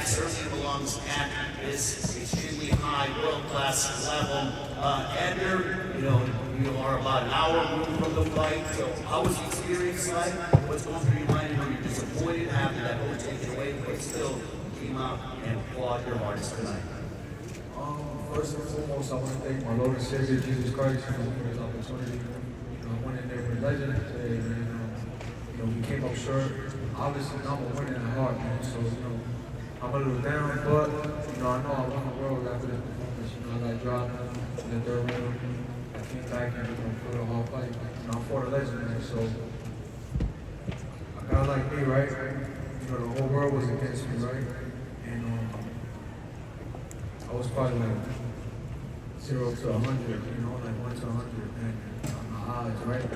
certainly belongs at this extremely high, world-class level. Edgar, you are about an hour removed from the fight, so how was the experience like? What's going through your mind? You're disappointed having that whole taken away, but still came out and applaud your artist tonight. First and foremost, I want to thank my Lord and Savior Jesus Christ for giving me this opportunity. I went in there with legend today, man. We came up short. Obviously, I'm a winner at heart, man. So, I'm a little down, but, I know I won the world after this performance. I got dropped in the third round. I came back and, put a hard fight. I fought a legend, man. So, a guy like me, right? The whole world was against me, right? And, I was probably like 0 to 100, like 1 to 100, and on the odds, right?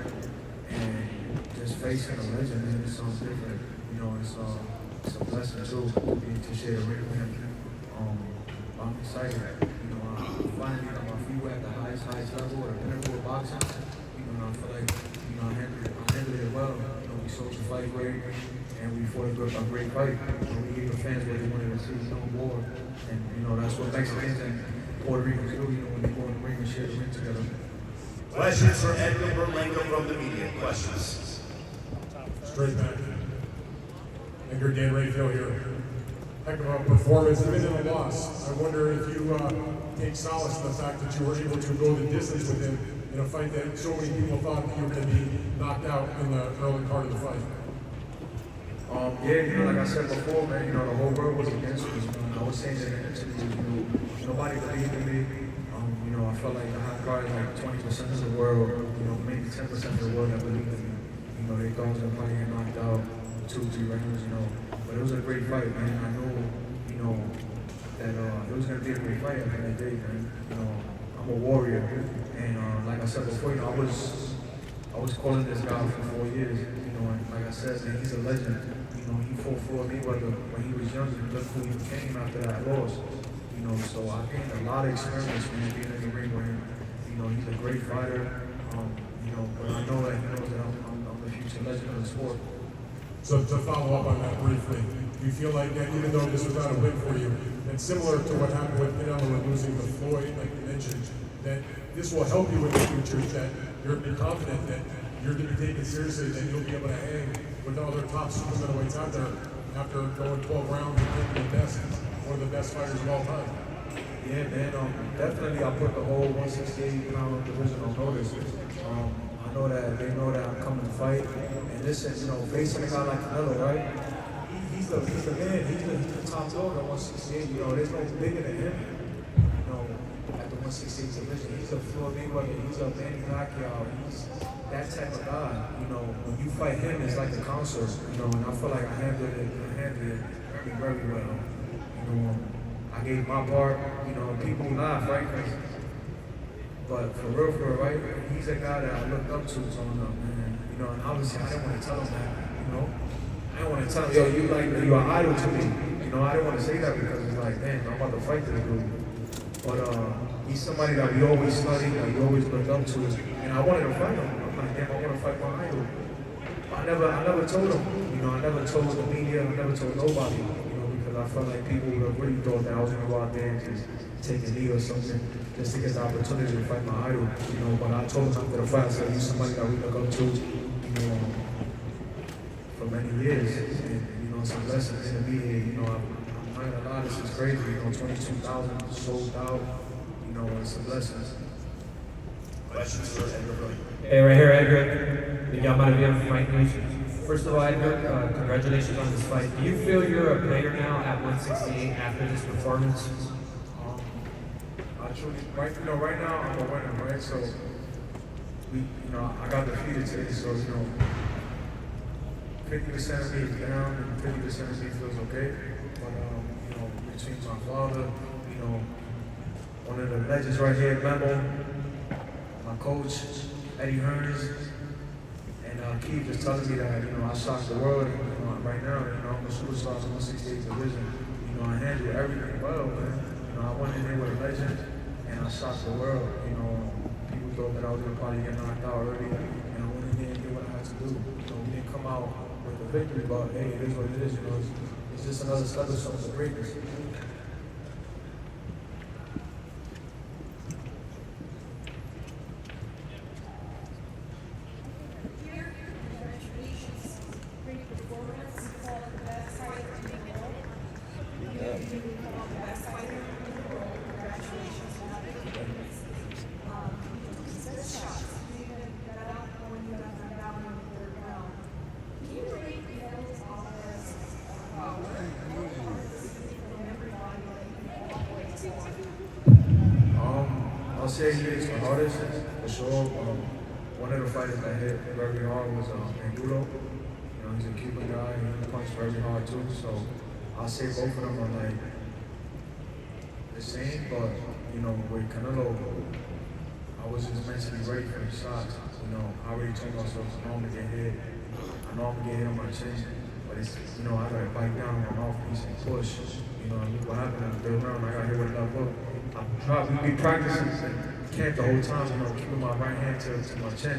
And just facing a legend, man, it's something different. It's a blessing too, to share a ring with him. I'm excited. I finally got my feet at the highest level, the pinnacle of boxing. I feel like, I handled it well. We sold the fight great, and we fought a great fight. We gave the fans what they wanted to see, more. And, that's what Mexicans and Puerto Ricans do, when they go in the ring and share the ring together. Questions for Edgar Berlanga from the media. Questions? Straight back. Edgar Dan Rayfield here. Heck of a performance, even in a loss. I wonder if you take solace in the fact that you were able to go the distance with him in a fight that so many people thought that you were going to be knocked out in the early part of the fight. Like I said before, man, the whole world was against me. I was saying that in interviews, nobody believed in me. I felt like I had probably like 20% of the world, maybe 10% of the world that believed in me. They thought I was going to probably get knocked out 2-3 rounds, But it was a great fight, man. I know, that it was going to be a great fight at the end of the day, man. I'm a warrior. And like I said before, I was calling this guy for 4 years, and like I said, man, he's a legend. He fought for me when he was younger. Look who he became after that loss. So I gained a lot of experience, man, being in the ring with him. He's a great fighter. But I know that he knows that I'm the future legend of the sport. So to follow up on that briefly, do you feel like that even though this was not a win for you, and similar to what happened with Canelo and losing to Floyd, like you mentioned, that this will help you in the future, that you're confident that you're going to be taken seriously, that you'll be able to hang with other top super middleweights out there after going 12 rounds and taking the best, one of the best fighters of all time? Yeah, man, definitely I put the whole 168-pound division on notice. I know that they know that I'm coming to fight. And listen, facing a guy like Canelo, right? He's the man. He's the top dog at 168. There's no bigger than him. At the 168 division, he's a Floyd Mayweather. He's a Manny Pacquiao. He's that type of guy. When you fight him, it's like a concert. And I feel like I handled it very, very well. I gave my part. People laugh, right? But for real, right? He's a guy that I looked up to growing up, man. And obviously I didn't want to tell him that, I didn't want to tell him, yo, you're an idol to me. I didn't want to say that because it's like, man, I'm about to fight this dude. But he's somebody that we always studied, that we always looked up to. And I wanted to fight him. I'm like, damn, I want to fight my idol. I never told him. I never told the media, I never told nobody. Because I felt like people would have really thought that I was going to go out there and just take a knee or something just to get the opportunity to fight my idol. But I told him after the fight, I said, he's somebody that we look up to, for many years. And, it's a blessing to be here. I'm not gonna lie, this is crazy. 22,000 sold out. It's a blessing. Questions for Edgar? Hey, right here, Edgar. Miguel Maravilla from Fight Nation. First of all, Edgar, congratulations on this fight. Do you feel you're a player now at 168 after this performance? I truly, right now I'm a winner, right? So I got defeated today, so 50% of me is down and 50% of me feels okay. But between my father, one of the legends right here, Memo, my coach, Eddie Hearns, and Keith just telling me that, I shocked the world, right now, I'm a superstar in the 168 division. I handle everything well, man. I went in there with a legend, and I shocked the world. People thought that I was gonna probably get knocked out early, and I went in there and did what I had to do. We didn't come out with the victory, but hey, it is what it is. It's it's just another stepping stone to greatness. I'll say he is the hardest, for sure. One of the fighters that hit very hard was Angulo. You know, he's a Cuban guy, he punched very hard too, so I'll say both of them are like the same, but you know, with Canelo, I was just mentally ready for the shots. You know, I already told myself, I know I'm gonna get hit. I know I'm gonna get hit on my chin, but it's, you know, I gotta bite down on my mouthpiece and push. You know, what happened in the third round, I got hit with another hook. We be practicing in camp the whole time, you know, keeping my right hand to my chin,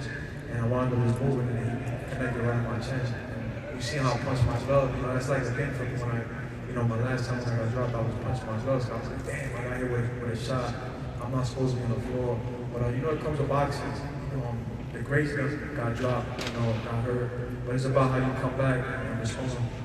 and I wound up just moving and he connected right to my chin. And you see how I punched my glove, you know, that's like the thing for me when you know, my last time when I got dropped, I was punching my gloves, so I was like, damn, I got hit with a shot. I'm not supposed to be on the floor. But you know, it comes to boxing, you know, the greats got dropped, you know, got hurt, but it's about how you come back and respond.